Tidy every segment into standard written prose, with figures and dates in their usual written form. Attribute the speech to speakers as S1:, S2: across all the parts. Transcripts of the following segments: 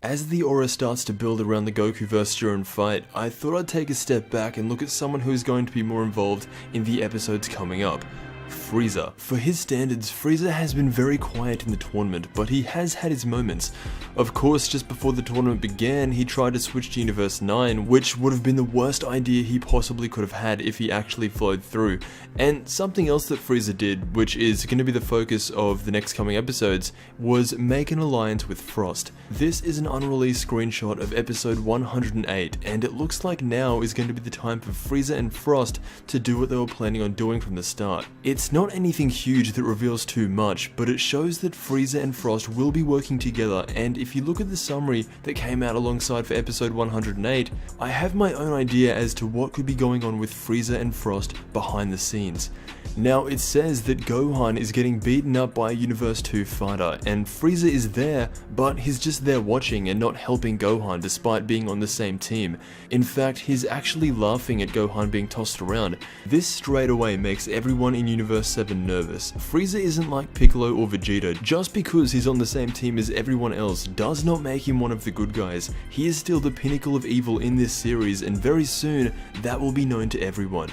S1: As the aura starts to build around the Gokuverse during fight, I thought I'd take a step back and look at someone who is going to be more involved in the episodes coming up. Frieza. For his standards, Frieza has been very quiet in the tournament, but he has had his moments. Of course, just before the tournament began, he tried to switch to Universe 9, which would have been the worst idea he possibly could have had if he actually followed through. And something else that Frieza did, which is going to be the focus of the next coming episodes, was make an alliance with Frost. This is an unreleased screenshot of episode 108, and it looks like now is going to be the time for Frieza and Frost to do what they were planning on doing from the start. It's not anything huge that reveals too much, but it shows that Frieza and Frost will be working together, and if you look at the summary that came out alongside for episode 108, I have my own idea as to what could be going on with Frieza and Frost behind the scenes. Now, it says that Gohan is getting beaten up by a Universe 2 fighter, and Frieza is there, but he's just there watching and not helping Gohan despite being on the same team. In fact, he's actually laughing at Gohan being tossed around. This straight away makes everyone in Universe 7 nervous. Frieza isn't like Piccolo or Vegeta. Just because he's on the same team as everyone else does not make him one of the good guys. He is still the pinnacle of evil in this series, and very soon that will be known to everyone.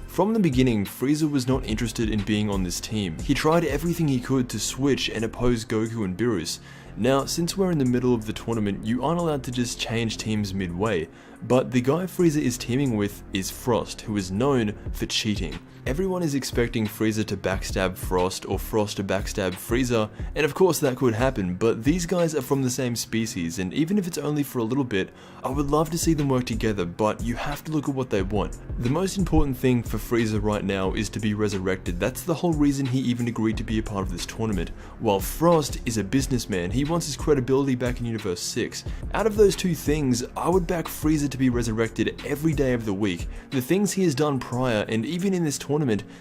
S1: From the beginning, Frieza was not interested in being on this team. He tried everything he could to switch and oppose Goku and Beerus. Now, since we're in the middle of the tournament, you aren't allowed to just change teams midway, but the guy Frieza is teaming with is Frost, who is known for cheating. Everyone is expecting Frieza to backstab Frost or Frost to backstab Frieza, and of course that could happen, but these guys are from the same species, and even if it's only for a little bit, I would love to see them work together, but you have to look at what they want. The most important thing for Frieza right now is to be resurrected. That's the whole reason he even agreed to be a part of this tournament. While Frost is a businessman, he wants his credibility back in Universe 6. Out of those two things, I would back Frieza to be resurrected every day of the week. The things he has done prior, and even in this tournament,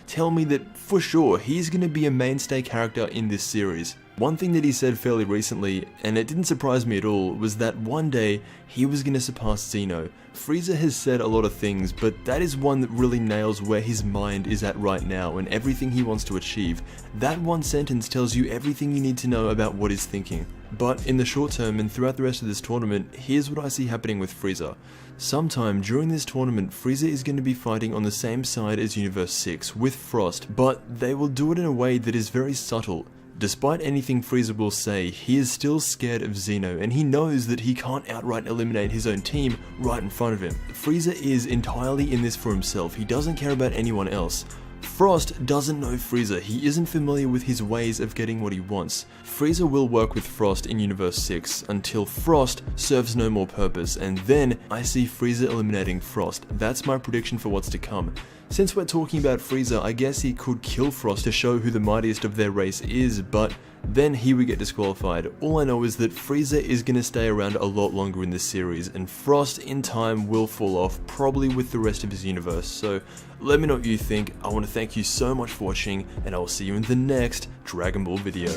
S1: tell me that for sure he's going to be a mainstay character in this series. One thing that he said fairly recently, and it didn't surprise me at all, was that one day he was going to surpass Zeno. Frieza has said a lot of things, but that is one that really nails where his mind is at right now and everything he wants to achieve. That one sentence tells you everything you need to know about what he's thinking. But in the short term and throughout the rest of this tournament, here's what I see happening with Frieza. Sometime during this tournament, Frieza is going to be fighting on the same side as Universe 6 with Frost, but they will do it in a way that is very subtle. Despite anything Frieza will say, he is still scared of Zeno, and he knows that he can't outright eliminate his own team right in front of him. Frieza is entirely in this for himself. He doesn't care about anyone else. Frost doesn't know Frieza. He isn't familiar with his ways of getting what he wants. Frieza will work with Frost in Universe 6 until Frost serves no more purpose, and then I see Frieza eliminating Frost. That's my prediction for what's to come. Since we're talking about Frieza, I guess he could kill Frost to show who the mightiest of their race is, but then he would get disqualified. All I know is that Frieza is going to stay around a lot longer in this series, and Frost in time will fall off, probably with the rest of his universe. So let me know what you think. I want to thank you so much for watching, and I will see you in the next Dragon Ball video.